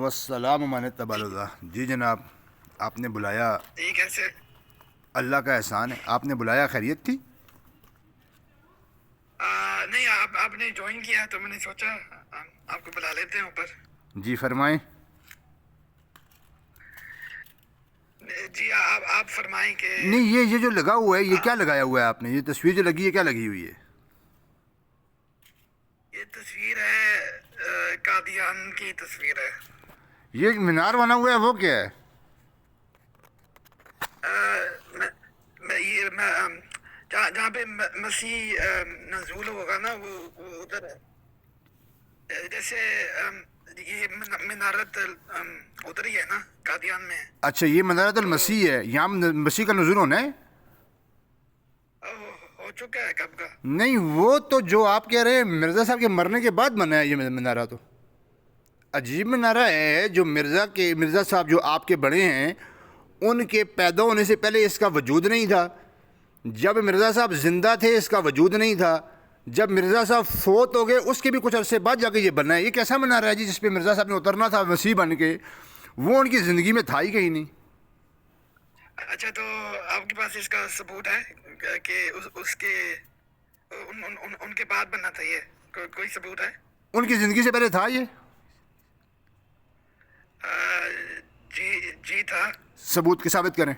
والسلام من اتبع الہدی۔ جی جناب، آپ نے بلایا؟ جی کیسے؟ اللہ کا احسان ہے، آپ نے بلایا، خیریت تھی؟ نہیں، آپ نے جوائن کیا تو میں نے سوچا آپ کو بلا لیتے ہیں اوپر۔ جی فرمائیں۔ جی آپ فرمائیں کہ نہیں، یہ جو لگا ہوا ہے، یہ کیا لگایا ہوا ہے آپ نے؟ یہ تصویر جو لگی ہے، کیا لگی ہوئی ہے؟ یہ تصویر ہے قادیان کی تصویر ہے۔ یہ مینار بنا ہوا ہے، وہ کیا ہے؟ جہاں پہ مسیح نزول ہوگا نا، وہ ادھر ہے۔ جیسے یہ منارت ادھر ہی ہے نا، قادیان میں۔ اچھا، یہ منارۃ المسیح ہے، یہاں مسیح کا نزول ہونا ہے؟ ہو چکا ہے کب کا؟ نہیں، وہ تو جو آپ کہہ رہے ہیں مرزا صاحب کے مرنے کے بعد بنا ہے یہ منارہ، تو عجیب منارہ ہے جو مرزا صاحب جو آپ کے بڑے ہیں، ان کے پیدا ہونے سے پہلے اس کا وجود نہیں تھا۔ جب مرزا صاحب زندہ تھے اس کا وجود نہیں تھا، جب مرزا صاحب فوت ہو گئے اس کے بھی کچھ عرصے بعد جا کے یہ بننا ہے۔ یہ کیسا منارہ ہے جی جس پہ مرزا صاحب نے اترنا تھا مسیح بن کے؟ وہ ان کی زندگی میں تھا ہی کہیں نہیں۔ اچھا، تو آپ کے پاس اس کا ثبوت ہے کہ اس کے ان کے بعد بننا تھا؟ یہ کوئی ثبوت ہے؟ ان کی زندگی سے پہلے تھا یہ؟ جی تھا۔ ثبوت کے ثابت کریں۔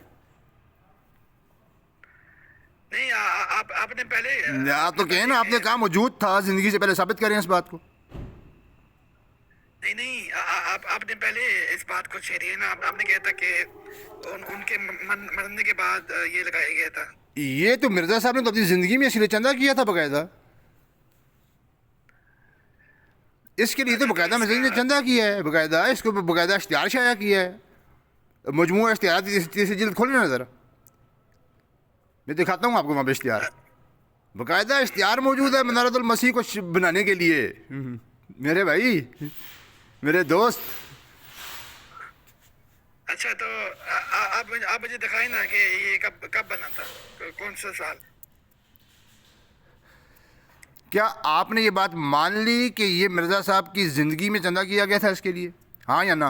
نہیں، آپ نے پہلے آپ تو کہیں نا، آپ نے کہا موجود تھا زندگی سے پہلے، ثابت کریں اس بات کو۔ نہیں، آپ نے پہلے اس بات کو چھیڑی ہے نا۔ آپ نے کہا تھا کہ ان کے مرنے کے بعد یہ لگایا گیا تھا۔ یہ تو مرزا صاحب نے تو اپنی زندگی میں اس لیے چندہ کیا تھا باقاعدہ، اس کے لیے تو باقاعدہ مرزا نے چندہ کیا ہے، باقاعدہ اس کو باقاعدہ اشتہار شائع کیا ہے۔ مجموعہ اشتہارات کی تیسری جلد کھولیں نا ذرا، میں دکھاتا ہوں آپ کو وہاں پہ اشتہار، باقاعدہ اشتہار موجود ہے منارۃ المسیح کو بنانے کے لیے۔ میرے بھائی، میرے دوست، اچھا، تو آپ مجھے دکھائیں نا کہ یہ کب بنا تھا، کون سا سال؟ کیا آپ نے یہ بات مان لی کہ یہ مرزا صاحب کی زندگی میں چندہ کیا گیا تھا اس کے لیے، ہاں یا نہ؟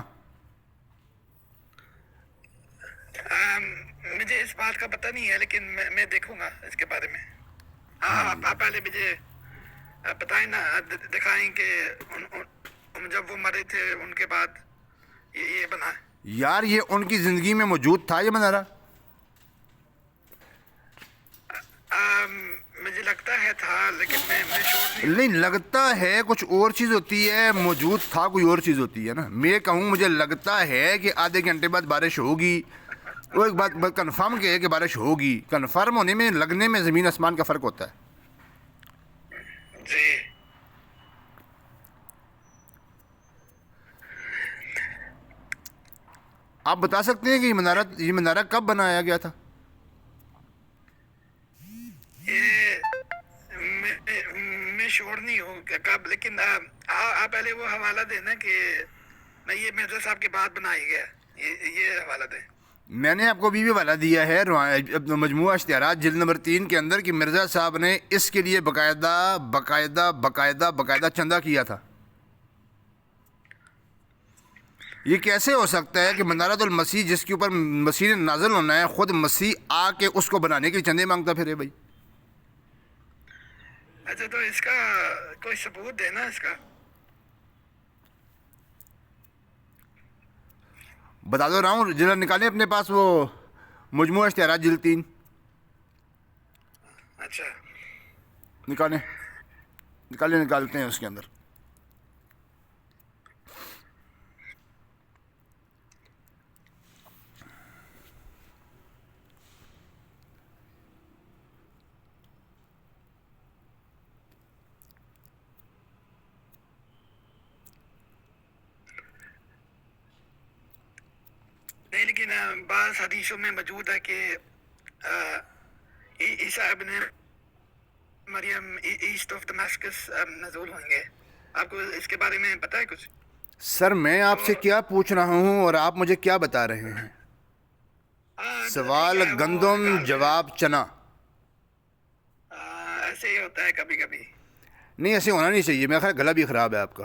مجھے اس بات کا پتہ نہیں ہے، لیکن میں دیکھوں گا اس کے بارے میں۔ آپ پہلے مجھے بتائیں نا، دکھائیں کہ جب وہ مرے تھے ان کے بعد یہ بنا ہے۔ یار یہ ان کی زندگی میں موجود تھا یہ منارہ؟ مجھے لگتا ہے تھا، لیکن میں شور نہیں، لگتا ہے کچھ اور چیز ہوتی ہے، موجود تھا کوئی اور چیز ہوتی ہے نا۔ میں کہوں مجھے لگتا ہے کہ آدھے گھنٹے بعد بارش ہوگی، وہ ایک بات کنفرم کہ ہے کہ بارش ہوگی، کنفرم ہونے میں لگنے میں زمین آسمان کا فرق ہوتا ہے۔ جی، آپ بتا سکتے ہیں کہ یہ منارہ کب بنایا گیا تھا؟ میں شور نہیں ہوں کب، لیکن آپ پہلے وہ حوالہ دینا کہ یہ مرزا صاحب کے بعد بنایا گیا، یہ حوالہ دیں۔ میں نے آپ کو بھی حوالہ دیا ہے مجموعہ اشتہارات جلد نمبر 3 کے اندر کہ مرزا صاحب نے اس کے لیے باقاعدہ چندہ کیا تھا۔ یہ کیسے ہو سکتا ہے کہ منارۃ المسیح جس کے اوپر مسیح نے نازل ہونا ہے، خود مسیح آ کے اس کو بنانے کے لیے چندے مانگتا پھرے بھائی؟ اچھا، تو اس کا کوئی ثبوت دینا اس کا۔ بتا دو رہا ہوں، جنرل نکالیں اپنے پاس وہ مجموعہ اشتہارات جلد 3 اچھا، نکالتے ہیں اس کے اندر۔ نہیں، لیکن بعض حدیثوں میں موجود ہے کہ عیسیٰ ابن مریم ایسٹ آف دمشقس نزول ہوں گے۔ آپ کو اس کے بارے میں پتہ ہے کچھ؟ سر میں آپ سے کیا پوچھ رہا ہوں اور آپ مجھے کیا بتا رہے ہیں؟ سوال گندم، جواب چنا۔ ایسے ہی ہوتا ہے کبھی کبھی۔ نہیں، ایسے ہونا نہیں چاہیے، میرا خیال گلا بھی خراب ہے آپ کا۔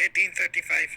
1835।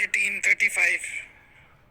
1835।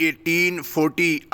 1840,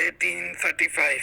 1835।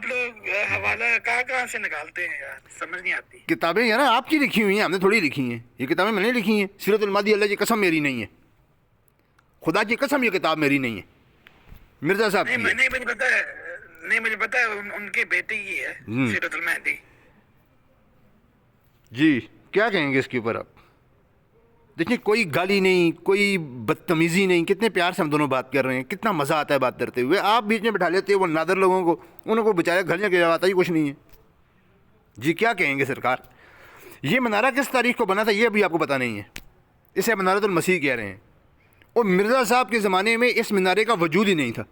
آپ لوگ حوالہ کہاں سے نکالتے ہیں یار، سمجھ نہیں آتی. کتابیں یار آپ کی لکھی ہوئی ہیں، ہم نے تھوڑی لکھی ہیں. یہ کتابیں میں نے لکھی ہیں. سیرت المہدی اللہ کی قسم میری نہیں ہے، خدا کی قسم یہ کتاب میری نہیں ہے، مرزا صاحب کی ہے. نہیں مجھے پتا ہے، نہیں مجھے پتا ہے ان کے بیٹے کی ہے سیرت المہدی. جی کیا کہیں گے اس کے اوپر آپ؟ دیکھیں کوئی گالی نہیں، کوئی بدتمیزی نہیں، کتنے پیار سے ہم دونوں بات کر رہے ہیں، کتنا مزہ آتا ہے بات کرتے ہوئے. آپ بیچ میں بٹھا لیتے ہیں وہ نادر لوگوں کو، ان کو بیچارے گھر جا کے آتا ہی کچھ نہیں ہے. جی کیا کہیں گے سرکار؟ یہ منارہ کس تاریخ کو بنا تھا یہ بھی آپ کو پتہ نہیں ہے. اسے منارۃ المسیح کہہ رہے ہیں. اور مرزا صاحب کے زمانے میں اس منارے کا وجود ہی نہیں تھا.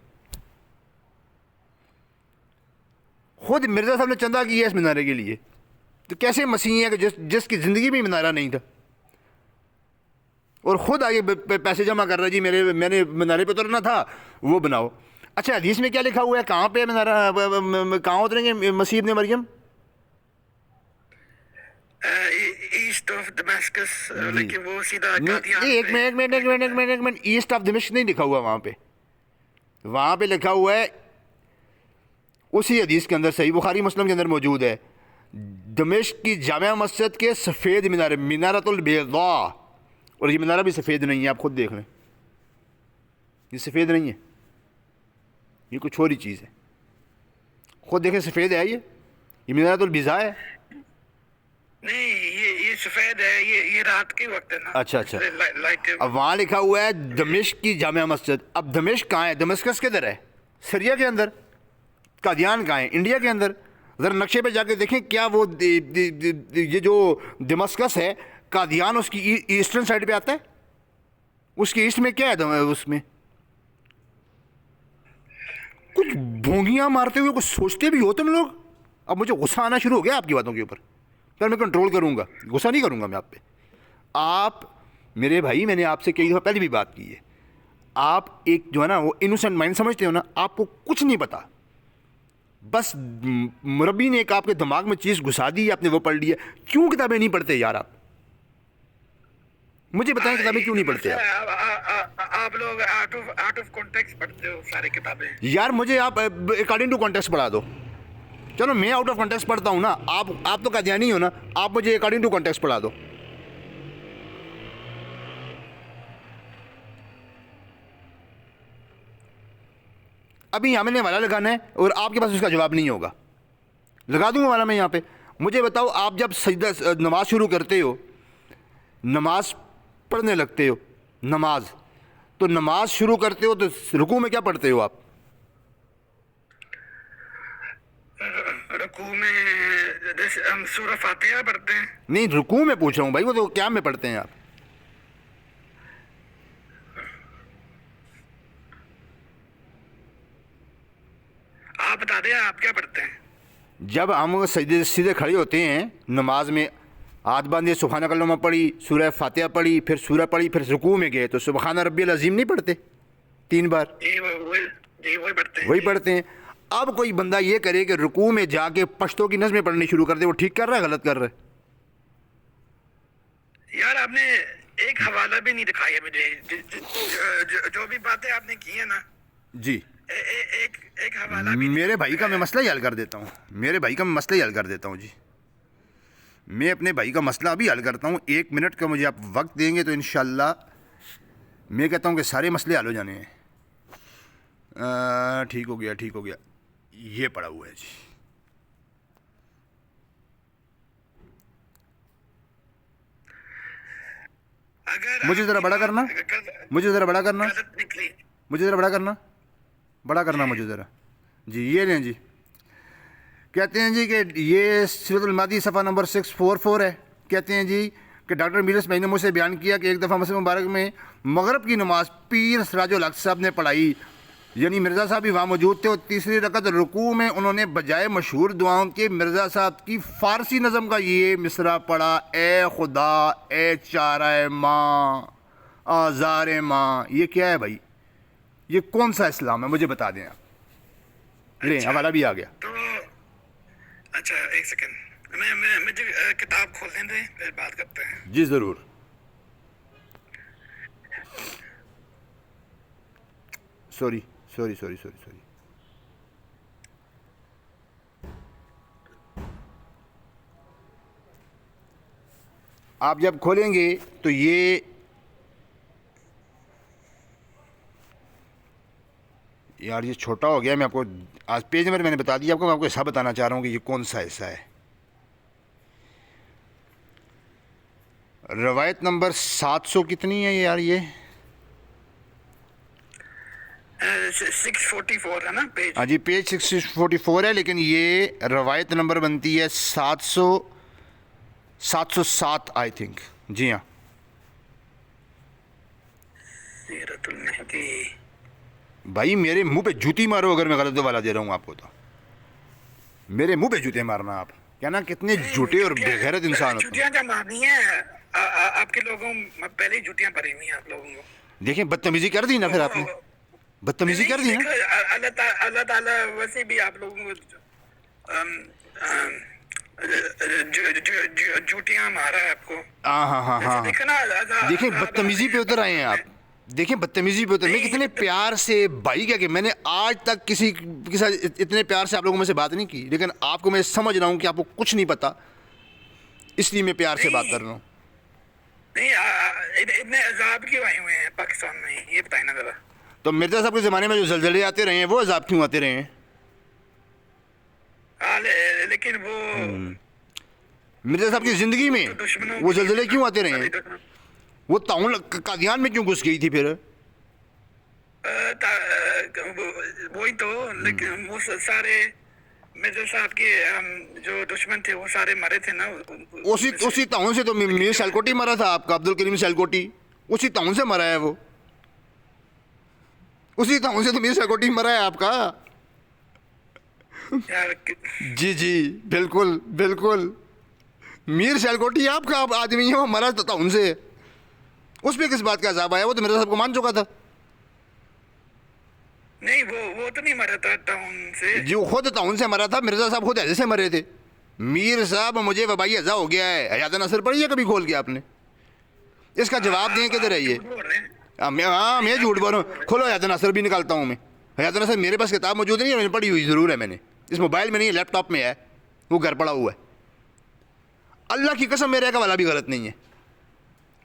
خود مرزا صاحب نے چندہ کیا ہے اس منارے کے لیے، تو کیسے مسیحی ہے کہ جس کی زندگی میں منارہ نہیں تھا، اور خود آگے پیسے جمع کر رہا ہے. جی میں نے منارے پہ اترنا تھا، وہ بناؤ. اچھا حدیث میں کیا لکھا ہوا ہے؟ کہاں پہ منارہ، کہاں اتریں گے مسیح ابن مریم؟ ایسٹ آف دمشقس، لیکن وہ سیدھا ایک منٹ ایسٹ آف دمشق نہیں لکھا ہوا وہاں پہ. وہاں پہ لکھا ہوا ہے اسی حدیث کے اندر، صحیح بخاری مسلم کے اندر موجود ہے، دمشق کی جامع مسجد کے سفید مینارے، منارۃ البیضاء. اور یہ منارہ بھی سفید نہیں ہے، آپ خود دیکھ لیں، یہ سفید نہیں ہے، یہ کچھ اور ہی چیز ہے. خود دیکھیں سفید ہے یہ منارۃ البیضاء ہے. نہیں یہ سفید ہے، یہ رات کے وقت ہے نا. اچھا اب وہاں لکھا ہوا ہے دمشق کی جامع مسجد. اب دمشق کہاں ہے؟ دمشقس کدھر ہے؟ سریا کے اندر. قادیان کہاں ہے؟ انڈیا کے اندر. ذرا نقشے پہ جا کے دیکھیں کیا وہ یہ جو دمشقس ہے قادیان اس کی ایسٹرن سائڈ پہ آتا ہے؟ اس کی ایسٹ میں کیا ہے؟ اس میں کچھ بھونگیاں مارتے ہوئے کچھ سوچتے بھی ہو تم لوگ. اب مجھے غصہ آنا شروع ہو گیا آپ کی باتوں کے اوپر، پر میں کنٹرول کروں گا، غصہ نہیں کروں گا میں آپ پہ. آپ میرے بھائی، میں نے آپ سے کئی دفعہ پہلے بھی بات کی ہے، آپ ایک جو ہے نا وہ انوسنٹ مائنڈ سمجھتے ہو نا، آپ کو کچھ نہیں پتا. بس مربی نے ایک آپ کے دماغ میں چیز گھسا دی، آپ نے وہ پڑھ لی ہے. کیوں کتابیں نہیں پڑھتے یار آپ؟ مجھے بتائیں کتابیں کیوں نہیں پڑھتے آپ لوگ آؤٹ آف کانٹیکسٹ پڑھتے ہو ساری کتابیں. یار مجھے آپ اکارڈنگ ٹو کانٹیکسٹ پڑھا دو. چلو میں آؤٹ آف کانٹیکسٹ پڑھتا ہوں نا، آپ تو قادیانی ہو نا، آپ مجھے اکارڈنگ ٹو کانٹیکسٹ پڑھا دو. ابھی یہاں میں نے حوالہ لگانا ہے اور آپ کے پاس اس کا جواب نہیں ہوگا. لگا دوں گا حوالہ میں یہاں پہ. مجھے بتاؤ، آپ جب سجدہ نماز شروع کرتے ہو، نماز پڑھنے لگتے ہو، نماز تو نماز شروع کرتے ہو تو رکوع میں کیا پڑھتے ہو آپ؟ رکوع میں ہم سورہ فاتحہ پڑھتے ہیں. نہیں، رکوع میں پوچھ رہا ہوں بھائی، وہ تو قیام میں پڑھتے ہیں آپ. آپ بتا دیں آپ کیا پڑھتے ہیں. جب ہم سجدے سیدھے کھڑے ہوتے ہیں نماز میں، ہاتھ باندھے، سبحانک اللہم پڑھی، سورہ فاتحہ پڑھی، پھر سورہ پڑھی، پھر رکوع میں گئے تو سبحان ربی العظیم نہیں پڑھتے 3 بار؟ جی وہی پڑھتے ہیں. وہی پڑھتے ہیں. اب کوئی بندہ یہ کرے کہ رکوع میں جا کے پشتوں کی نظمیں پڑھنی شروع کر دے، وہ ٹھیک کر رہا ہے غلط کر رہا ہے؟ یار آپ نے ایک حوالہ بھی نہیں دکھایا مجھے. جو بھی باتیں آپ نے کی ہیں نا، جی ایک حوالہ بھی. میرے بھائی کا میں مسئلہ ہی حل کر دیتا ہوں. جی میں اپنے بھائی کا مسئلہ ابھی حل کرتا ہوں. 1 منٹ کا مجھے آپ وقت دیں گے تو انشاءاللہ میں کہتا ہوں کہ سارے مسئلے حل ہو جانے ہیں. ٹھیک ہو گیا. یہ پڑا ہوا ہے جی. مجھے ذرا بڑا کرنا، بڑا کرنا مجھے ذرا. جی یہ لیں جی. کہتے ہیں جی کہ یہ سیرت المہدی صفحہ نمبر 644 ہے. کہتے ہیں جی کہ ڈاکٹر میرس بھائی نے مجھ سے بیان کیا کہ ایک دفعہ مسجد مبارک میں مغرب کی نماز پیر سراج الحق صاحب نے پڑھائی، یعنی مرزا صاحب بھی وہاں موجود تھے، اور تیسری رکعت رکوع میں انہوں نے بجائے مشہور دعاؤں کے مرزا صاحب کی فارسی نظم کا یہ مصرع پڑھا: اے خدا، اے چارہ ماں، آزار ماں. یہ کیا ہے بھائی؟ یہ کون سا اسلام ہے؟ مجھے بتا دیں آپ. لیں حوالہ بھی آ گیا. تو اچھا ایک سیکنڈ، مجھے کتاب کھولنے دیں پھر بات کرتے ہیں. جی ضرور. سوری. آپ جب کھولیں گے تو یہ یار یہ چھوٹا ہو گیا. میں آپ کو آج پیج نمبر میں نے بتا دیا آپ کو. میں آپ کو ایسا بتانا چاہ رہا ہوں کہ یہ کون سا حصہ ہے. روایت نمبر 700 کتنی ہے یار یہ؟ 644 ہے نا پیج. ہاں جی پیج 644 ہے, لیکن یہ روایت نمبر بنتی ہے 707 آئی تھنک. جی ہاں سیرت المہدی. بھائی میرے منہ پہ جوتی مارو اگر میں غلط والا دے رہا ہوں آپ کو. تو میرے منہ پہ جوتے مارنا. آپ کہنا کتنے جھوٹے اور بے غیرت انسان ہوتے ہیں. جوتیاں جب مارنی ہیں آپ کے لوگوں پہلے ہی جوتیاں پڑی ہوئی ہیں آپ لوگوں کو. دیکھیں بدتمیزی کر دی نا پھر آپ نے. بدتمیزی کر دی نا. اللہ تعالیٰ ویسے بھی آپ لوگوں کو جوتیاں مارا ہے آپ کو. ہاں ہاں ہاں ہاں دیکھیں بدتمیزی پہ اتر آئے ہیں آپ. دیکھیں بدتمیزی پہ اتر. میں کتنے پیار سے بھائی کیا کہ میں نے آج تک کسی کے ساتھ اتنے پیار سے آپ لوگوں میں سے بات نہیں کی, لیکن آپ کو میں سمجھ رہا ہوں کہ آپ کو کچھ نہیں پتا, اس لیے میں پیار سے بات کر رہا ہوں. نہیں اتنے عذاب کیوں آئے ہوئے ہیں پاکستان میں, یہ بتائیں نا ذرا. تو مرزا صاحب کے زمانے میں جو زلزلے آتے رہے ہیں وہ عذاب کیوں آتے رہے ہیں؟ لیکن وہ مرزا صاحب کی زندگی میں وہ زلزلے کیوں آتے رہے ہیں؟ وہ تعاون قادیان میں کیوں گھس گئی تھی پھر؟ وہی تو. لیکن وہ سارے مرزا صاحب کے جو دشمن تھے وہ سارے مرے تھے نا. اسی تعاون سے تو میر سیالکوٹی مرا تھا آپ کا, عبد الکریم سیالکوٹی. اسی تعاون سے مرا ہے وہ. اسی تعاون سے تو میر سیالکوٹی مرا ہے آپ کا. جی جی بالکل بالکل. میر سیالکوٹی آپ کا آدمی ہے, وہ مرا تھا تعاون سے. اس پہ کس بات کا عذاب آیا؟ وہ تو مرزا صاحب کو مان چکا تھا. نہیں وہ تو نہیں مرا تھا ٹاؤن سے. جی وہ خود تعاون سے مرا تھا. مرزا صاحب خود ایسے سے مرے تھے. میر صاحب مجھے وبائی ازا ہو گیا ہے. حیات نصر پڑھی ہے کبھی کھول کے آپ نے؟ اس کا جواب دیں کدھر ہے یہ؟ ہاں میں جھوٹ بول رہا ہوں. کھولو حیات نصر بھی نکالتا ہوں میں. حیات نصر میرے پاس کتاب موجود نہیں ہے, میں نے پڑھی ہوئی ضرور ہے. میں نے اس موبائل میں نہیں ہے, لیپ ٹاپ میں ہے, وہ گھر پڑا ہوا ہے. اللہ کی قسم میرے کا والا بھی غلط نہیں ہے.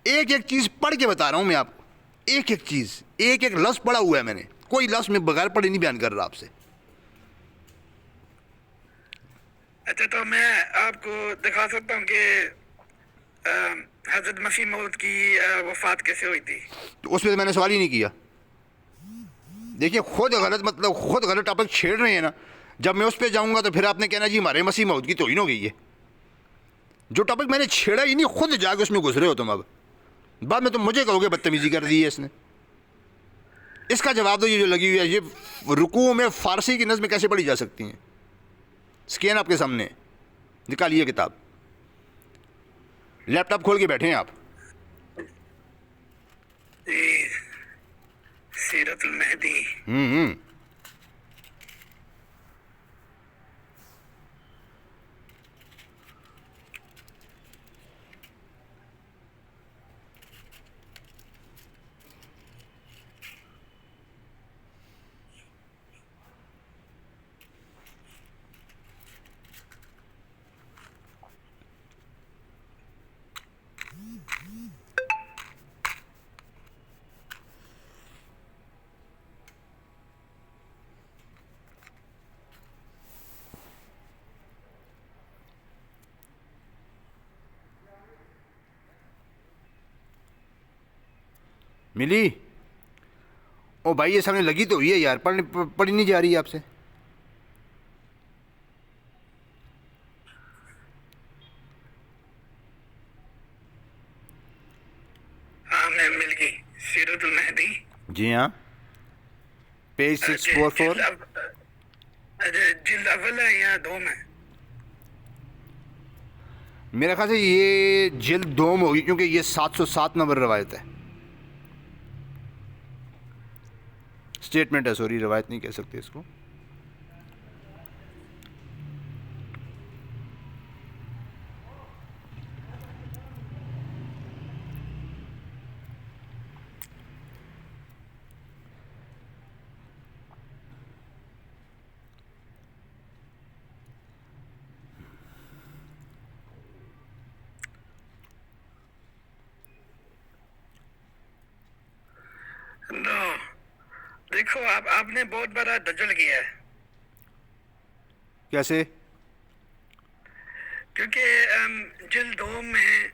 ایک ایک چیز پڑھ کے بتا رہا ہوں میں آپ کو. ایک ایک چیز, ایک ایک لفظ پڑھا ہوا ہے میں نے. کوئی لفظ میں بغیر پڑھے نہیں بیان کر رہا آپ سے. اچھا تو میں آپ کو دکھا سکتا ہوں کہ حضرت مسیح موعود کی وفات کیسے ہوئی تھی. تو اس پہ میں نے سوال ہی نہیں کیا. دیکھیے خود غلط مطلب خود غلط ٹاپک چھیڑ رہے ہیں نا. جب میں اس پہ جاؤں گا تو پھر آپ نے کہنا جی ہمارے مسیح موعود کی توہین ہو گئی ہے. جو ٹاپک میں نے چھیڑا ہی نہیں, خود جا کے اس میں گھس رہے ہو تم. اب بعد میں تم مجھے کہو گے بدتمیزی کر دی ہے اس نے. اس کا جواب دو. یہ جو لگی ہوئی ہے, یہ رکوع میں فارسی کی نظمیں کیسے پڑھی جا سکتی ہیں؟ اسکین آپ کے سامنے, نکالیے کتاب. لیپ ٹاپ کھول کے بیٹھے ہیں آپ. سیرت المہدی. ملی؟ او بھائی یہ سامنے لگی تو ہوئی ہے یار, پڑھی نہیں جا رہی ہے آپ سے. ہاں میں مل گئی. سیرت المہدی. جی ہاں پیج 644. جلد اول ہے یا دوم ہے؟ میرے خیال سے یہ جلد دوم ہوگی, کیونکہ یہ 707 نمبر روایت ہے. اسٹیٹمنٹ ہے, سوری روایت نہیں کہہ سکتے اس کو. دیکھو آپ نے بہت بڑا دجل کیا ہے، کیسے؟ کیونکہ جلد 2 میں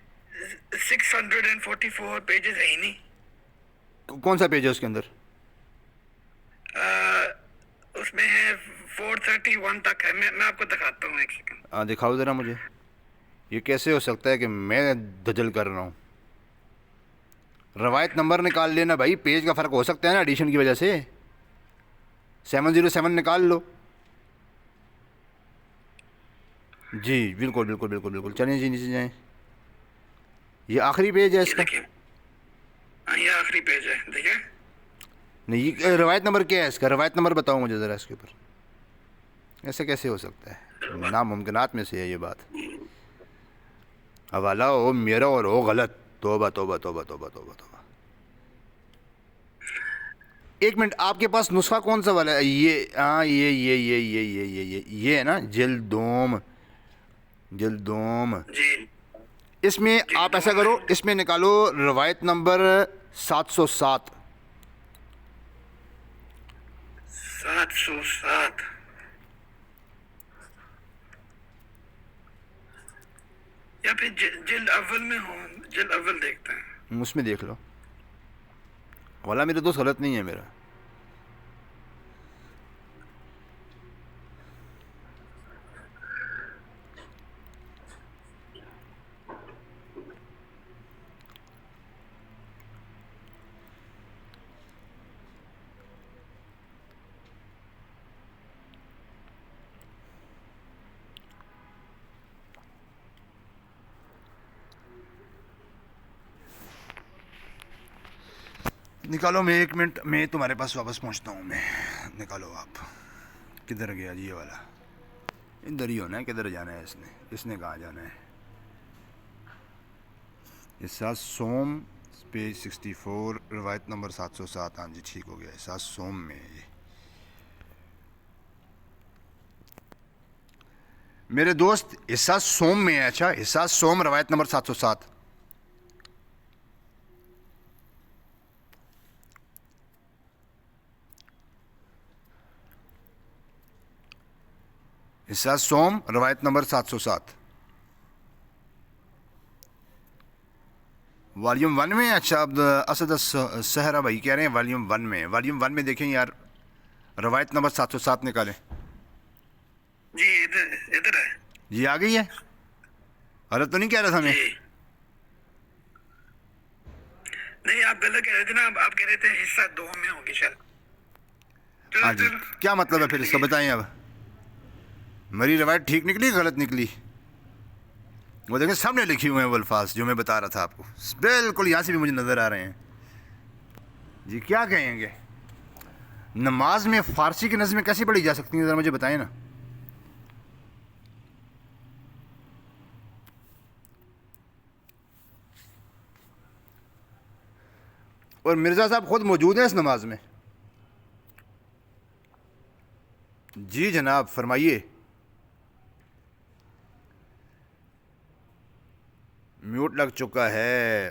644 پیجز ہے ہی نہیں. کون سا پیج ہے اس کے اندر؟ اس میں ہے 431 تک ہے. میں آپ کو دکھاتا ہوں، ایک سیکنڈ. ہاں دکھاؤ ذرا مجھے. یہ کیسے ہو سکتا ہے کہ میں دجل کر رہا ہوں؟ روایت نمبر نکال لینا بھائی، پیج کا فرق ہو سکتا ہے نا ایڈیشن کی وجہ سے. 707 نکال لو. جی بالکل بالکل بالکل بالکل، چلیں جی نیچے جائیں. یہ آخری پیج ہے اس یہ کا؟ دیکھیں، ہاں یہ آخری پیج ہے، دیکھیں. نہیں، یہ روایت نمبر کیا ہے اس کا؟ روایت نمبر بتاؤ مجھے ذرا اس کے اوپر. ایسے کیسے ہو سکتا ہے؟ ناممکنات میں سے ہے یہ بات. حوالہ ہو میرا اور ہو غلط. توبہ توبہ توبہ توبہ توبہ توبہ. ایک منٹ، آپ کے پاس نسخہ کون سا والا ہے؟ یہ ہاں یہ ہے نا، جلد دوم. جلد دوم. جی اس میں جلد آپ ایسا 2 کرو، میں اس میں نکالو روایت نمبر 707. 707. یا پھر جلد اول میں ہو، جلد اول دیکھتے ہیں. اس میں دیکھ لو. والا میرے دوست غلط نہیں ہے میرا. نکالو. میں ایک منٹ میں تمہارے پاس واپس پہنچتا ہوں. میں نکالو. آپ کدھر گیا جی؟ یہ والا ادھر ہی ہونا ہے. کدھر جانا ہے اس نے کہاں جانا ہے؟ احساس سوم پیج 64 روایت نمبر 707. ہاں جی ٹھیک ہو گیا. احساس سوم میں ہے یہ. میرے دوست احساس سوم میں ہے. اچھا احساس سوم روایت نمبر 707. احساس سوم روایت نمبر 707 والیوم 1 میں. اچھا اب اسد صحرا بھائی کہہ رہے ہیں والیوم 1 میں. والیوم 1 میں دیکھیں یار، روایت نمبر 707 نکالیں. جی ادھر ہے. جی آ گئی ہے. غلط تو نہیں کہہ رہا تھا میں؟ جی نہیں، آپ غلط کہہ رہے تھے نا. آپ کہہ رہے تھے حصہ 2 میں ہوگی شاید. ہاں جی. کیا مطلب ہے پھر اس کا؟ بتائیں. اب میری روایت ٹھیک نکلی غلط نکلی؟ وہ دیکھیں سامنے لکھی ہوئے ہیں وہ الفاظ جو میں بتا رہا تھا آپ کو، بالکل یہاں سے بھی مجھے نظر آ رہے ہیں. جی کیا کہیں گے؟ نماز میں فارسی کی نظمیں کیسے پڑھی جا سکتی ہیں؟ ذرا مجھے بتائیں نا. اور مرزا صاحب خود موجود ہیں اس نماز میں. جی جناب فرمائیے. میوٹ لگ چکا ہے.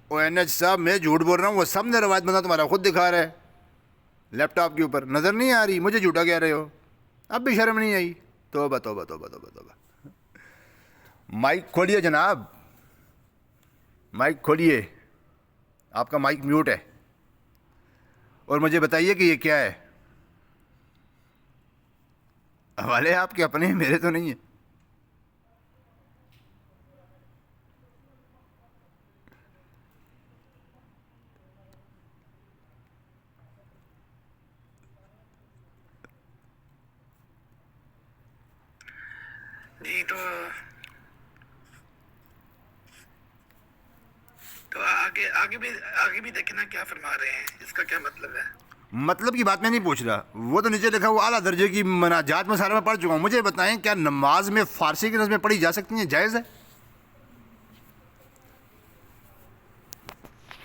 او این ایچ صاحب میں جھوٹ بول رہا ہوں، وہ سب نے روایت بندہ تمہارا خود دکھا رہا ہے لیپ ٹاپ کے اوپر. نظر نہیں آ رہی؟ مجھے جھوٹا کہہ رہے ہو. اب بھی شرم نہیں آئی؟ توبہ توبہ توبہ توبہ توبہ. مائک کھولیے جناب، مائک کھولیے. آپ کا مائک میوٹ ہے. اور مجھے بتائیے کہ یہ کیا ہے؟ حوالے آپ کے اپنے ہیں، میرے تو نہیں ہیں. جی تو آگے بھی دیکھنا کیا فرما رہے ہیں، اس کا کیا مطلب ہے. مطلب کی بات میں نہیں پوچھ رہا، وہ تو نیچے لکھا وہ اعلیٰ درجے کی مناجات میں سارے میں پڑھ چکا ہوں. مجھے بتائیں کیا نماز میں فارسی کی نظمیں پڑھی جا سکتی ہیں؟ جائز ہے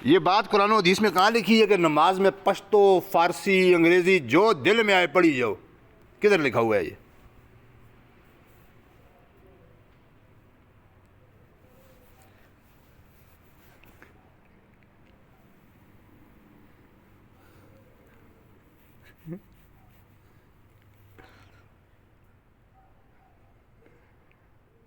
یہ بات؟ قرآن و حدیث میں کہاں لکھی ہے کہ نماز میں پشتو فارسی انگریزی جو دل میں آئے پڑھی جاؤ؟ کدھر لکھا ہوا ہے یہ؟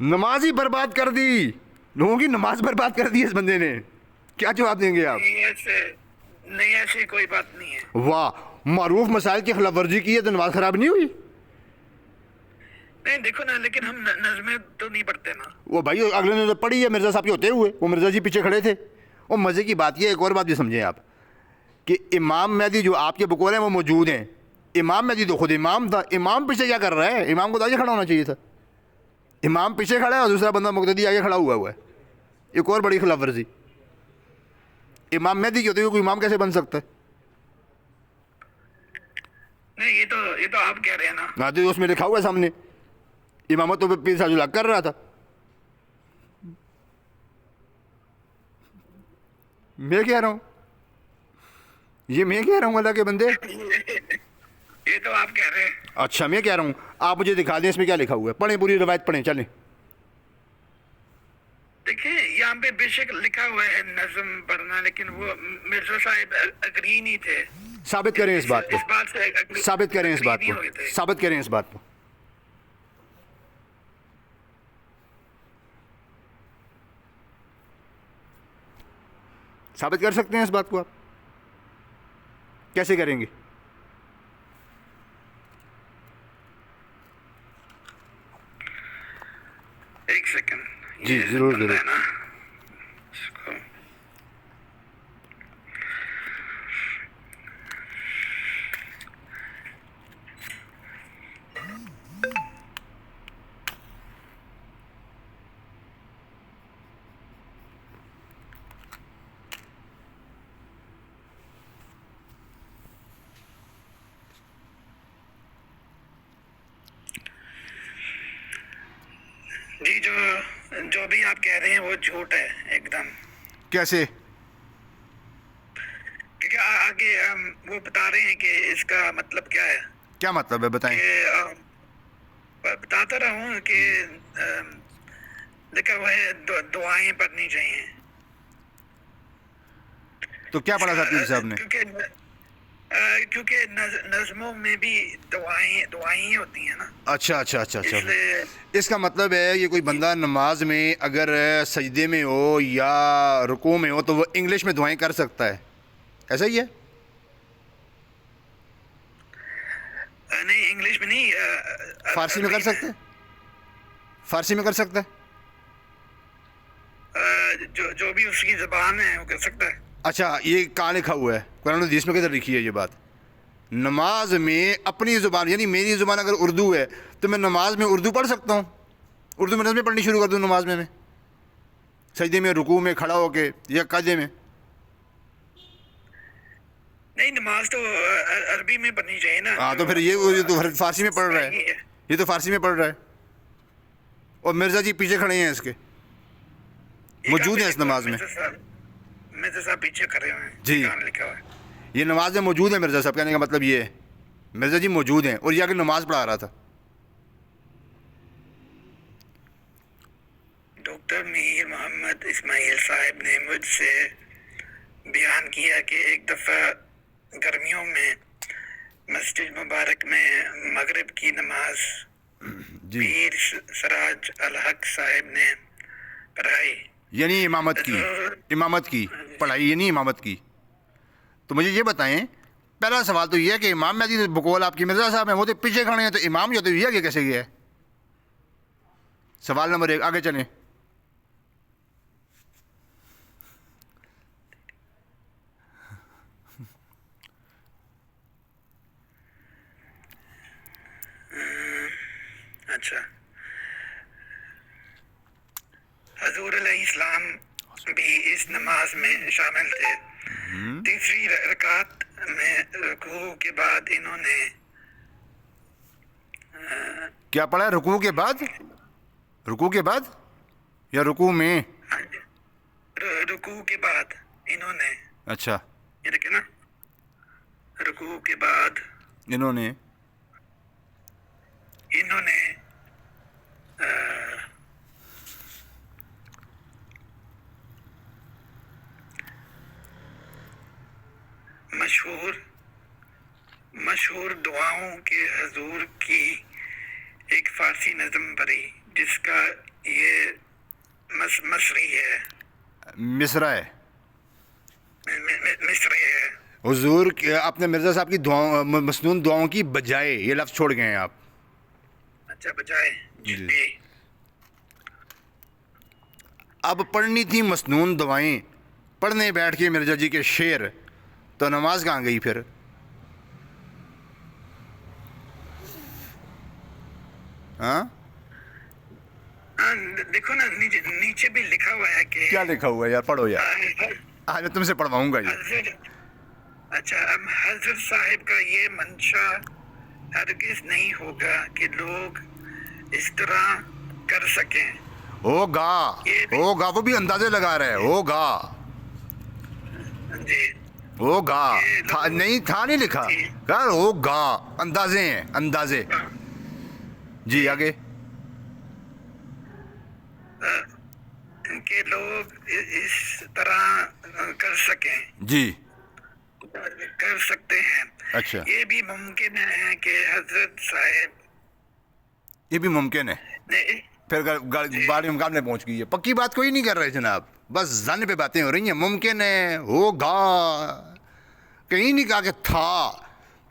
نماز ہی برباد کر دی, لوگوں کی نماز برباد کر دی اس بندے نے. کیا جواب دیں گے آپ؟ نہیں ایسی کوئی بات نہیں ہے. واہ, معروف مسائل کی خلاف ورزی کی ہے تو نماز خراب نہیں ہوئی؟ نہیں دیکھو نا, لیکن ہم نظمیں تو نہیں پڑھتے نا. وہ بھائی اگلے نے تو پڑھی ہے مرزا صاحب کے ہوتے ہوئے, وہ مرزا جی پیچھے کھڑے تھے. اور مزے کی بات یہ, ایک اور بات بھی سمجھیں آپ, کہ امام مہدی جو آپ کے بقول ہیں وہ موجود ہیں. امام مہدی تو خود امام تھا, امام پیچھے کیا کر رہا ہے؟ امام کو تو آگے کھڑا ہونا چاہیے تھا. امام پیچھے کھڑا ہے اور دوسرا بندہ مقتدی آگے کھڑا ہوا ہے. ایک اور بڑی خلاف ورزی. امام مہدی کے ہوتے ہوئے کوئی امام کیسے بن سکتا ہے؟ نہیں یہ تو آپ کہہ رہے ہیں نا. ہاں تو اس میں لکھا ہوا ہے سامنے, امامت تو پیر ساج اللہ کر رہا تھا. میں کہہ رہا ہوں, یہ میں کہہ رہا ہوں اللہ کے بندے. یہ تو آپ کہہ رہے ہیں. اچھا میں کہہ رہا ہوں, آپ مجھے دکھا دیں اس میں کیا لکھا ہوا ہے. پڑھیں, پوری روایت پڑھیں, چلیں. دیکھیں یہاں پہ بے شک لکھا ہوا ہے نظم پڑھنا, لیکن وہ مرزا صاحب اگری نہیں تھے. ثابت کریں اس بات کو, سے ثابت کریں اس بات agree کو, نہیں ہوئے تھے. ثابت کریں اس بات کو. ثابت کر سکتے ہیں اس بات کو آپ؟ کیسے کریں گے؟ ایک سیکنڈ. جی ضرور ضرور. ہے نا اس کو جی جو بھی آپ کہہ رہے ہیں وہ جھوٹ ہے ایک دم. کیسے؟ کیونکہ آگے وہ بتا رہے ہیں کہ اس کا مطلب کیا ہے. کیا مطلب ہے بتائیں. کہ بتاتا رہا ہوں کہ دیکھا وہ ہے دعائیں پڑھنی چاہیے. تو کیا پڑھا تھا پیر صاحب نے؟ کیونکہ نظموں میں بھی دعائیں ہی ہوتی ہیں نا. اچھا اچھا اچھا اچھا. اس کا مطلب ہے یہ کوئی بندہ نماز میں اگر سجدے میں ہو یا رکوع میں ہو تو وہ انگلش میں دعائیں کر سکتا ہے, ایسا ہی ہے؟ نہیں انگلش میں نہیں, فارسی میں کر سکتے ہیں, فارسی میں کر سکتا ہے. جو بھی اس کی زبان ہے وہ کر سکتا ہے. اچھا یہ کہاں لکھا ہوا ہے قرآن حدیث میں؟ کدھر لکھی ہے یہ بات؟ نماز میں اپنی زبان, یعنی میری زبان اگر اردو ہے تو میں نماز میں اردو پڑھ سکتا ہوں, اردو میں نظمیں پڑھنی شروع کر دوں نماز میں سجدے میں, رکوع میں کھڑا ہو کے یا قاعدے میں؟ نہیں نماز تو عربی میں پڑھنی چاہیے نا. ہاں تو پھر یہ تو فارسی میں پڑھ رہا ہے, یہ تو فارسی میں پڑھ رہا ہے. اور مرزا جی پیچھے کھڑے ہیں اس کے, موجود ہیں اس نماز میں. مرزا صاحب پیچھے کھڑے ہوئے ہیں. جی لکھا ہوا ہے یہ نماز میں موجود ہے مرزا صاحب, کہنے کا مطلب یہ ہے مرزا جی موجود ہیں اور یہ آگے نماز پڑھا رہا تھا. ڈاکٹر میر محمد اسماعیل صاحب نے مجھ سے بیان کیا کہ ایک دفعہ گرمیوں میں مسجد مبارک میں مغرب کی نماز پیر سراج الحق صاحب نے پڑھائی, یعنی امامت کی پڑھائی, یعنی امامت کی. تو مجھے یہ بتائیں, پہلا سوال تو یہ ہے کہ امام مہدی بقول آپ کی مرزا صاحب ہیں, وہ تو پیچھے کھڑے ہیں, تو امام جو تو یہ آگے کیسے گیا ہے؟ سوال نمبر 1, آگے چلیں. اچھا, حضور علیہ السلام بھی اس نماز میں شامل تھے. تیسری رکعت میں رکوع کے بعد انہوں نے کیا پڑھا ہے؟ رکوع کے بعد, رکوع کے بعد یا رکوع میں؟ رکوع کے بعد انہوں نے, اچھا یہ دیکھیں نا, رکوع کے بعد انہوں نے مشہور دعاؤں کے حضور کی ایک فارسی نظم پڑھی جس کا یہ مصری ہے، مصرع ہے. مصری ہے. حضور اپنے مرزا صاحب کی دعاؤں مسنون دعاؤں کی بجائے یہ لفظ چھوڑ گئے ہیں آپ. اچھا بجائے جی. اب پڑھنی تھی مسنون دعائیں، پڑھنے بیٹھ کے مرزا جی کے شعر، تو نماز کہاں گئی پھر؟ ہاں دیکھو نا نیچے بھی لکھا ہوا ہے کہ کیا لکھا ہوا ہے یار؟ پڑھو یار، آج میں تم سے پڑھواؤں گا یہ. اچھا حضرت صاحب کا یہ منشا ہرگز نہیں ہوگا کہ لوگ اس طرح کر سکیں. ہوگا وہ بھی اندازے لگا رہے. ہوگا جی نہیں تھا نہیں لکھا یار. ہوگا اندازے ہیں، اندازے. جی آگے. کہ لوگ اس طرح کر سکیں. جی کر سکتے ہیں. اچھا یہ بھی ممکن ہے کہ حضرت صاحب یہ بھی ممکن ہے. پھر بارے مقابلے پہنچ گئی ہے. پکی بات کوئی نہیں کر رہے جناب، بس زن پہ باتیں ہو رہی ہیں. ممکن ہے، ہوگا، کہیں نہیں کہا کہ تھا،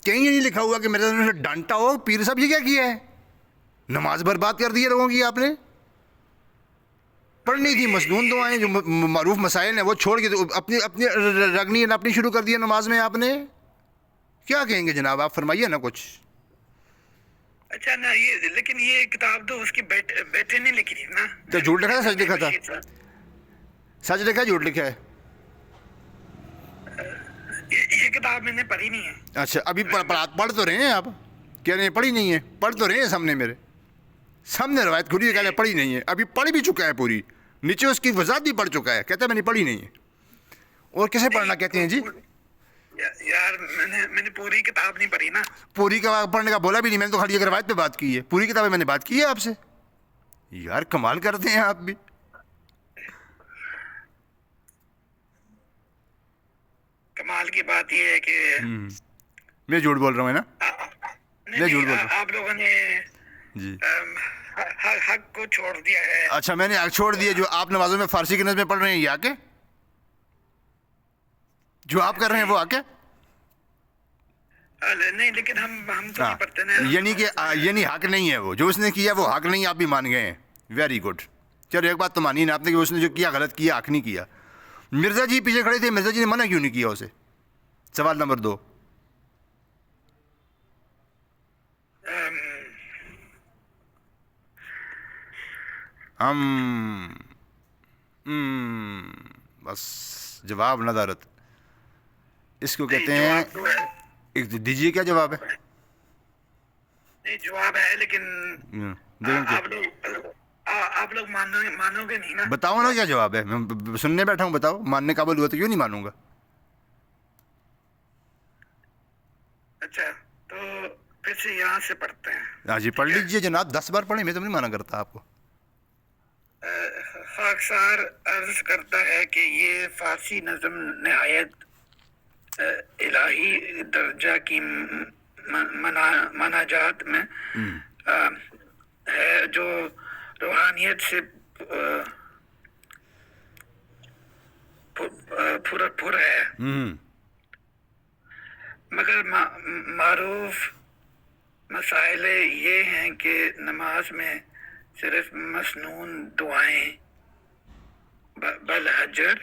کہیں یہ نہیں لکھا ہوا کہ میرے سے ڈانٹا ہو. پیر صاحب یہ کیا کیا ہے؟ نماز برباد کر دی ہے لوگوں کی آپ نے. پڑھنی تھی مسنون دعائیں جو معروف مسائل ہیں وہ چھوڑ کے اپنی اپنی رگنی اپنی شروع کر دی نماز میں آپ نے. کیا کہیں گے جناب آپ؟ فرمائیے نا کچھ. اچھا نا یہ لیکن یہ کتاب تو اس کی بیٹے نے لکھی تھی نا. تو جھوٹ لکھا تھا سچ لکھا تھا؟ سچ لکھا جھوٹ لکھا ہے؟ یہ کتاب میں نے پڑھی نہیں ہے. اچھا ابھی پڑھ تو رہے ہیں آپ؟ کہہ رہے ہیں پڑھی نہیں ہے. پڑھ تو رہے ہیں سامنے میرے سامنے روایت کھلی ہے. کہہ رہے پڑھی نہیں ہے. ابھی پڑھ بھی چکا ہے پوری، نیچے اس کی وضاحت بھی پڑھ چکا ہے. کہتا ہے میں نے پڑھی نہیں ہے. اور کیسے پڑھنا کہتے ہیں جی؟ یار میں نے پوری کتاب نہیں پڑھی نا. پوری کتاب پڑھنے کا بولا بھی نہیں میں نے، تو خالی روایت پہ بات کی ہے. پوری کتابیں میں نے بات کی ہے آپ سے. یار کمال کرتے ہیں آپ بھی. کمال کی بات یہ ہے کہ میں جھوٹ بول رہا ہوں نا؟ میں جھوٹ بول رہا ہوں آپ لوگوں نے جی حق کو چھوڑ دیا ہے. اچھا میں نے حق چھوڑ دیا. جو آپ نمازوں میں فارسی کی نظمیں پڑھ رہے ہیں یہ آ کے جو آپ کر رہے ہیں وہ آ کے نہیں لیکن ہم تو نہیں پڑھتے نا. یعنی حق نہیں ہے وہ جو اس نے کیا وہ حق نہیں. آپ بھی مان گئے ہیں. Very good. چلو ایک بات تو مانی نا آپ نے کہ اس نے جو کیا غلط کیا، حق نہیں کیا. مرزا جی پیچھے کھڑے تھے، مرزا جی نے منع کیوں نہیں کیا اسے؟ سوال نمبر 2. بس جواب ندارت اس کو کہتے ہیں. ایک دیجیے کیا جواب ہے؟ نہیں جواب ہے لیکن آپ لوگ مانو گے نہیں نا. بتاؤ نا کیا جواب ہے. میں سننے بیٹھا ہوں. بتاؤ. ماننے قابل ہوا تو کیوں نہیں مانوں گا؟ اچھا تو پھر سے یہاں سے پڑھتے ہیں. ہاں جی پڑھ لیجیے جناب. 10 بار پڑھیں، میں تو نہیں مانا کرتا آپ کو. خاکسار عرض کرتا ہے کہ یہ فارسی نظم نہایت الہی درجہ کی مناجات میں ہے، جو روحانیت سے پُر ہے. مگر معروف مسائل یہ ہیں کہ نماز میں صرف مسنون دعائیں بالجہر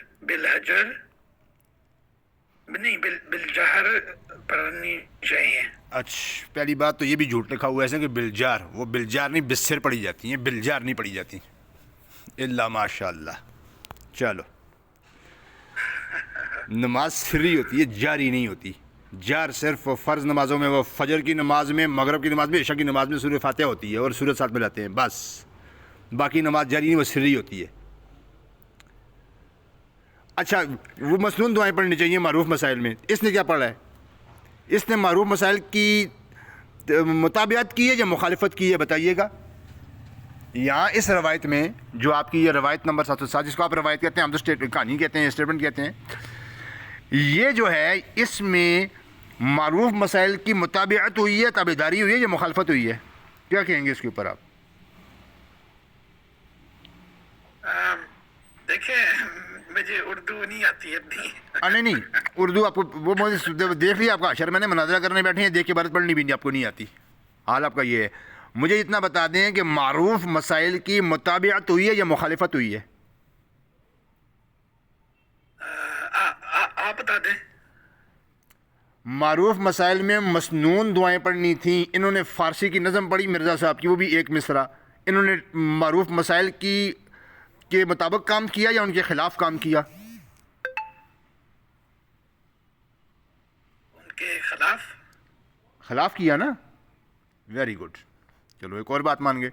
پڑھنی چاہیے. اچھا پہلی بات تو یہ بھی جھوٹ لکھا ہوا ہے ایسے کہ بلجار، وہ بلجار نہیں بسر پڑھی جاتی ہیں، بلجار نہیں پڑھی جاتی. اللہ ماشاء اللہ. چلو نماز سری ہوتی ہے، جاری نہیں ہوتی. جار صرف فرض نمازوں میں، وہ فجر کی نماز میں، مغرب کی نماز میں، عشاء کی نماز میں سورہ فاتحہ ہوتی ہے اور سورہ ساتھ ملاتے ہیں بس. باقی نماز جاری نہیں، وہ سری ہوتی ہے. اچھا وہ مسنون دعائیں پڑھنی چاہیے معروف مسائل میں. اس نے کیا پڑھا ہے؟ اس نے معروف مسائل کی مطابقت کی ہے یا مخالفت کی ہے؟ بتائیے گا. یہاں اس روایت میں جو آپ کی یہ روایت نمبر 707 جس کو آپ روایت کہتے ہیں، ہم تو کہانی کہتے ہیں، اسٹیٹمنٹ کہتے ہیں، یہ جو ہے اس میں معروف مسائل کی مطابقت ہوئی ہے، تابعداری ہوئی ہے یا مخالفت ہوئی ہے؟ کیا کہیں گے اس کے اوپر آپ؟ مجھے اردو نہیں آتی اتنی. نہیں نہیں، اردو آپ کو وہ مجھے دیکھ لیا آپ کا اشر، میں نے مناظرہ کرنے بیٹھے ہیں، دیکھ کے عبارت پڑھنی بھی نہیں آپ کو نہیں آتی. حال آپ کا یہ ہے. مجھے اتنا بتا دیں کہ معروف مسائل کی مطابعت ہوئی ہے یا مخالفت ہوئی ہے؟ آپ بتا دیں. معروف مسائل میں مسنون دعائیں پڑھنی تھیں، انہوں نے فارسی کی نظم پڑھی مرزا صاحب کی، وہ بھی ایک مصرع. انہوں نے معروف مسائل کی کے مطابق کام کیا یا ان کے خلاف کام کیا؟ ان کے خلاف. خلاف کیا نا. Very good. چلو ایک اور بات مان گئے.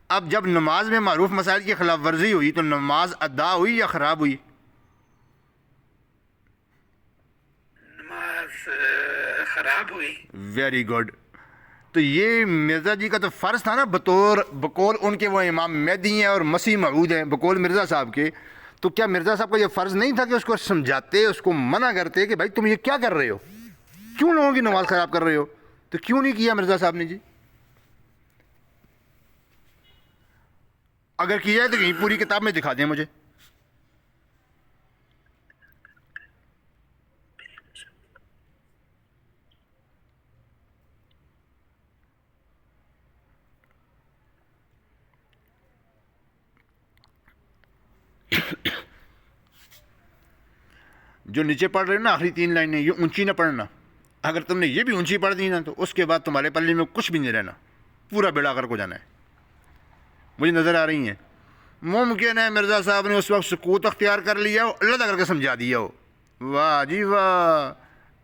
اب جب نماز میں معروف مسائل کی خلاف ورزی ہوئی تو نماز ادا ہوئی یا خراب ہوئی؟ نماز خراب ہوئی. Very good. تو یہ مرزا جی کا تو فرض تھا نا، بقول ان کے وہ امام مہدی ہیں اور مسیح موعود ہیں، بقول مرزا صاحب کے. تو کیا مرزا صاحب کا یہ فرض نہیں تھا کہ اس کو سمجھاتے، اس کو منع کرتے کہ بھائی تم یہ کیا کر رہے ہو، کیوں لوگوں کی نماز خراب کر رہے ہو؟ تو کیوں نہیں کیا مرزا صاحب نے جی؟ اگر کیا ہے تو کہیں پوری کتاب میں دکھا دیں مجھے. جو نیچے پڑھ رہے ہو نا آخری 3 لائنیں، یہ اونچی نہ پڑھنا. اگر تم نے یہ بھی اونچی پڑھ دی نا تو اس کے بعد تمہارے پلے میں کچھ بھی نہیں رہنا، پورا بیڑا غرق ہو جانا ہے. مجھے نظر آ رہی ہیں. ممکن ہے مرزا صاحب نے اس وقت سکوت اختیار کر لیا ہو، اللہ کر کے سمجھا دیا ہو. واہ جی واہ.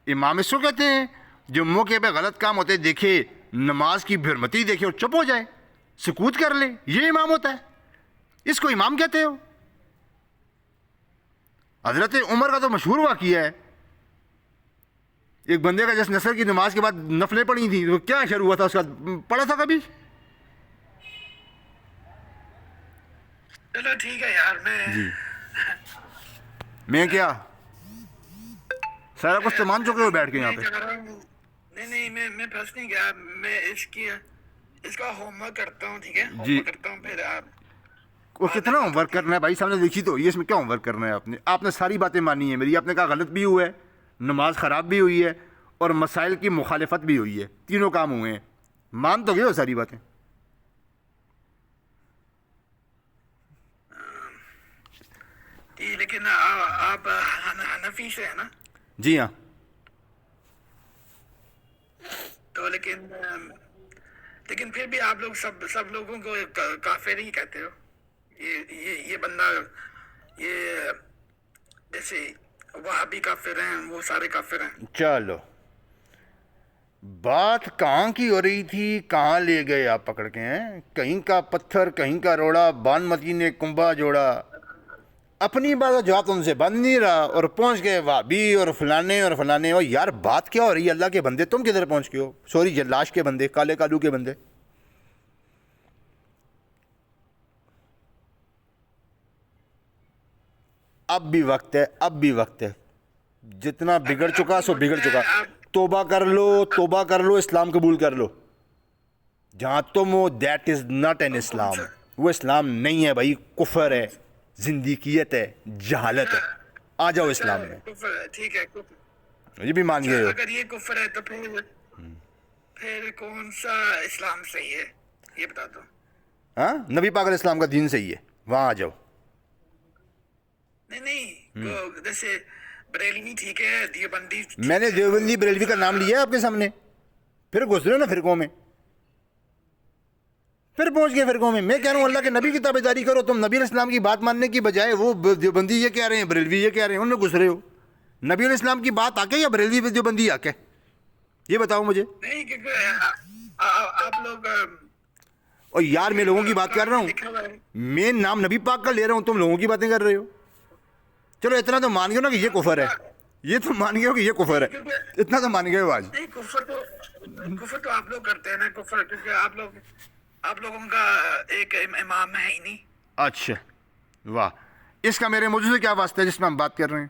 امام اس کو کہتے ہیں جو موقع پہ غلط کام ہوتے دیکھے، نماز کی بھرمتی دیکھے اور چپ ہو جائے، سکوت کر لے، یہ امام ہوتا ہے؟ اس کو امام کہتے ہو؟ حضرت عمر کا تو مشہور واقعہ ہے، ایک بندے کا جس نصر کی نماز کے بعد نفلیں پڑھی تھیں، تو کیا اشر ہوا تھا اس کا، پڑھا تھا کبھی؟ چلو ٹھیک ہے یار. میں کیا سارا کچھ تو مان چکے ہو بیٹھ کے یہاں پہ. نہیں میں پھنس نہیں گیا. میں اس کا ہوم ورک کرتا ہوں. ٹھیک ہے جی. کرتا ہوں پھر آپ. وہ کتنا ہوم ورک کرنا ہے بھائی صاحب نے دیکھی تو یہ، اس میں کیا ہوم ورک کرنا ہے؟ آپ نے ساری باتیں مانی ہیں میری. آپ نے کہا غلط بھی ہوا ہے، نماز خراب بھی ہوئی ہے، اور مسائل کی مخالفت بھی ہوئی ہے. تینوں کام ہوئے ہیں. مان تو گئے ہو ساری باتیں. لیکن آپ حنفی سے ہیں نا؟ جی ہاں. تو لیکن پھر بھی آپ لوگ سب لوگوں کو کافر ہی کہتے ہو. یہ بندہ، یہ جیسے وہابی کافر ہیں، وہ سارے کافر ہیں. چلو بات کہاں کی ہو رہی تھی، کہاں لے گئے آپ پکڑ کے ہیں؟ کہیں کا پتھر کہیں کا روڑا، بانمتی نے کنبا جوڑا. اپنی بات کا جواب تم سے بند نہیں رہا اور پہنچ گئے وہابی اور فلانے اور فلانے. اور یار بات کیا ہو رہی ہے اللہ کے بندے؟ تم کدھر پہنچ گئے ہو؟ سوری جلاش کے بندے، کالے کالو کے بندے. اب بھی وقت ہے، اب بھی وقت ہے. جتنا بگڑ چکا سو بگڑ چکا. توبہ کر لو، اسلام قبول کر لو. جہاں تم ہو دیٹ از ناٹ این اسلام. وہ اسلام نہیں ہے بھائی، کفر ہے، زندیقیت ہے، جہالت ہے. آ جاؤ اسلام میں. ٹھیک ہے. یہ بھی مان گئے ہو. اگر یہ کفر ہے تو پھر کون سا اسلام صحیح ہے یہ بتا دو. ہاں نبی پاک علیہ السلام کا دین صحیح ہے، وہاں آ جاؤ. نہیں جیسے بریلوی ٹھیک ہے، دیوبندی. میں نے دیوبندی بریلوی کا نام لیا ہے آپ کے سامنے. پھر گھس رہے ہو نا فرقوں میں، پھر پہنچ گئے فرقوں میں. میں کہہ رہا ہوں اللہ کے نبی کی تابعداری کرو. تم نبی علیہ السلام کی بات ماننے کی بجائے وہ دیوبندی یہ کہہ رہے ہیں، بریلوی یہ کہہ رہے ہیں، ان میں گھس رہے ہو. نبی علیہ السلام کی بات آ کے یا بریلوی دیوبندی آ کے، یہ بتاؤ مجھے. نہیں کیونکہ آپ لوگ. اور یار میں لوگوں کی بات کر رہا ہوں، میں نام نبی پاک کا لے رہا ہوں، تم لوگوں کی باتیں کر رہے ہو. چلو اتنا تو مان گئے نا کہ یہ کفر ہے، یہ تو مان گئے ہو کہ یہ کفر ہے، اتنا تو مان گئے ہو آج. نہیں کفر تو آپ لوگ کرتے ہیں نا. کفر کیونکہ آپ لوگوں کا ایک امام ہے ہی نہیں. اچھا واہ. اس کا میرے موضوع سے کیا واسطہ ہے جس میں ہم بات کر رہے ہیں؟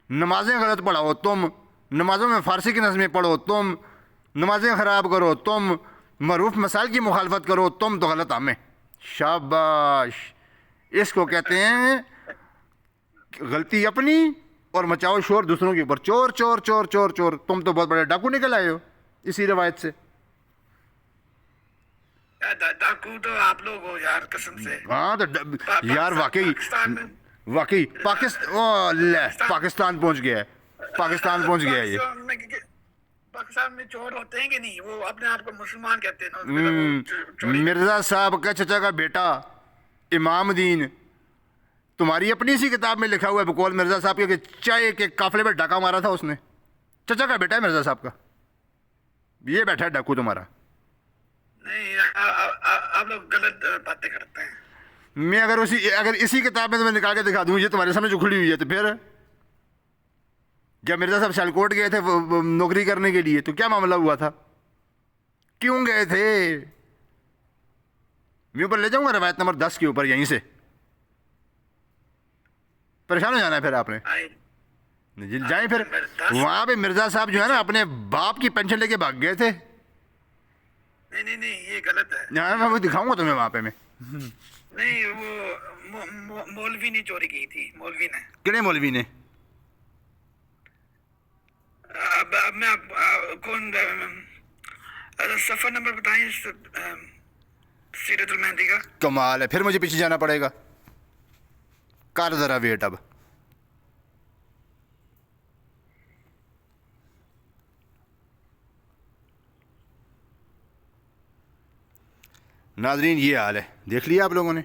نمازیں غلط پڑھاؤ تم، نمازوں میں فارسی کی نظمیں پڑھو تم، نمازیں خراب کرو تم، معروف مسائل کی مخالفت کرو تم، تو غلط ہمیں. شاباش. اس کو کہتے ہیں غلطی اپنی اور مچاؤ شور دوسروں کے اوپر، چور چور چور چور چور، تم تو بہت بڑے ڈاکو نکل آئے ہو اسی روایت سے۔ ڈاکو تو آپ لوگ ہو یار، قسم سے۔ ہاں تو یار واقعی واقعی پاکستان پہنچ گیا ہے، پاکستان پہنچ گیا ہے یہ۔ پاکستان میں چور ہوتے ہیں کہ نہیں؟ وہ اپنے آپ کو مسلمان کہتے ہیں۔ مرزا صاحب کا چچا کا بیٹا امام دین، تمہاری اپنی سی کتاب میں لکھا ہوا ہے بقول مرزا صاحب کے کہ چائے کے قافلے پہ ڈاکہ مارا تھا اس نے، چچا کا بیٹا ہے مرزا صاحب کا، یہ بیٹھا ہے ڈاکو تمہارا۔ نہیں، آپ لوگ غلط باتیں کرتے ہیں۔ میں اگر اسی کتاب میں تمہیں نکال کے دکھا دوں یہ تمہارے سامنے جو کھلی ہوئی ہے، تو پھر جب مرزا صاحب سیالکوٹ گئے تھے نوکری کرنے کے لیے تو کیا معاملہ ہوا تھا، کیوں گئے تھے؟ میں اوپر لے جاؤں گا روایت نمبر 10 کے اوپر، یہیں سے پریشان ہو جانا ہے پھر آپ نے۔ جائیں پھر وہاں پہ مرزا صاحب جو ہے نا اپنے باپ کی پینشن لے کے بھاگ گئے تھے۔ نہیں، یہ غلط ہے۔ میں وہ دکھاؤں گا تمہیں وہاں پہ، میں نہیں، وہ مولوی نے چوری کی تھی، مولوی نے۔ کہڑے مولوی نے؟ اب میں کون صفحہ نمبر بتائیں سیرت المہدی کا؟ کمال ہے، پھر مجھے پیچھے جانا پڑے گا، کر ذرا ویٹ اب۔ ناظرین یہ حال ہے، دیکھ لیا آپ لوگوں نے،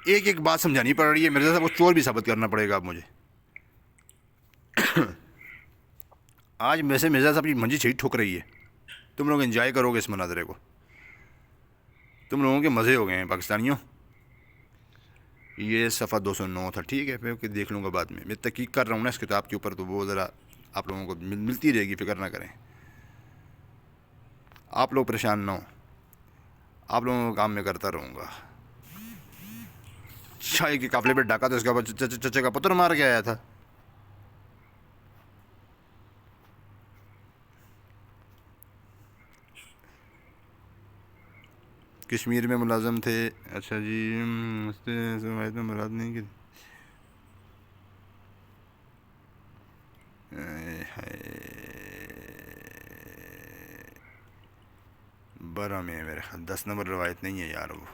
ایک ایک بات سمجھانی پڑ رہی ہے، مرزا صاحب کو چور بھی ثابت کرنا پڑے گا اب مجھے۔ آج ویسے مرزا صاحب کی منجی چھڑی ٹھک رہی ہے، تم لوگ انجوائے کرو گے اس مناظرے کو، تم لوگوں کے مزے ہو گئے ہیں پاکستانیوں۔ یہ صفحہ 209 تھا، ٹھیک ہے، پھر دیکھ لوں گا بعد میں تحقیق کر رہا ہوں نا اس کتاب کے اوپر، تو وہ ذرا آپ لوگوں کو ملتی رہے گی، فکر نہ کریں، آپ لوگ پریشان نہ ہوں، آپ لوگوں کو کام میں کرتا رہوں گا۔ چائے کے قافلے پہ ڈاکا تو اس کا چچے کا پتر مار کے آیا تھا۔ کشمیر میں ملازم تھے، اچھا جی، مراد نہیں کہ بارہ میں میرے خیال 10 نمبر روایت نہیں ہے یار، وہ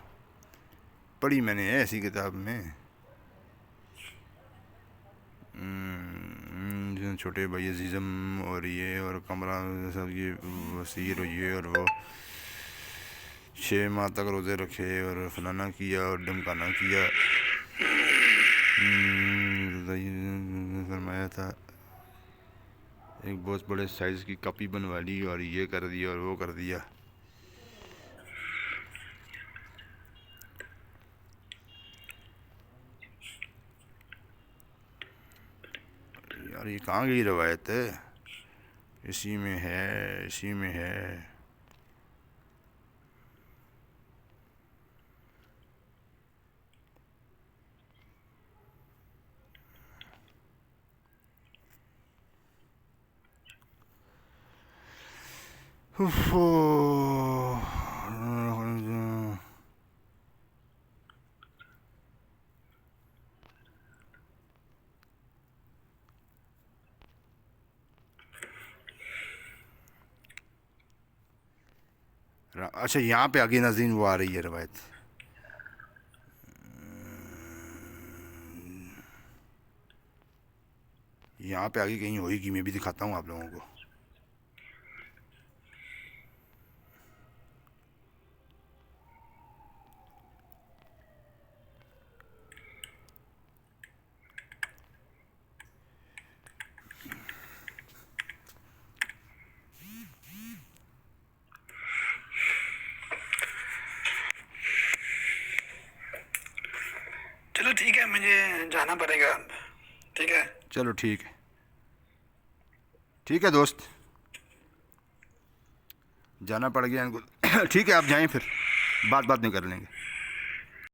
پڑھی میں نے ایسی کتاب میں، چھوٹے بھائی عزیزم اور یہ اور کمرہ سب یہ وسیر اور یہ اور وہ 6 ماہ تک روزے رکھے اور فلانا کیا اور ڈمکانا کیا، فرمایا تھا ایک بہت بڑے سائز کی کاپی بنوا لی اور یہ کر دیا اور وہ کر دیا۔ یار یہ کہاں گئی روایت ہے؟ اسی میں ہے، اسی میں ہے۔ اچھا یہاں پہ آگے ناظرین وہ آ رہی ہے روایت، یہاں پہ آگے کہیں ہوئی گی، میں بھی دکھاتا ہوں آپ لوگوں کو۔ چلو ٹھیک ہے، مجھے جانا پڑے گا، ٹھیک ہے؟ چلو ٹھیک ہے، ٹھیک ہے دوست، جانا پڑ گیا ان کو، ٹھیک ہے آپ جائیں، پھر بات میں کر لیں گے۔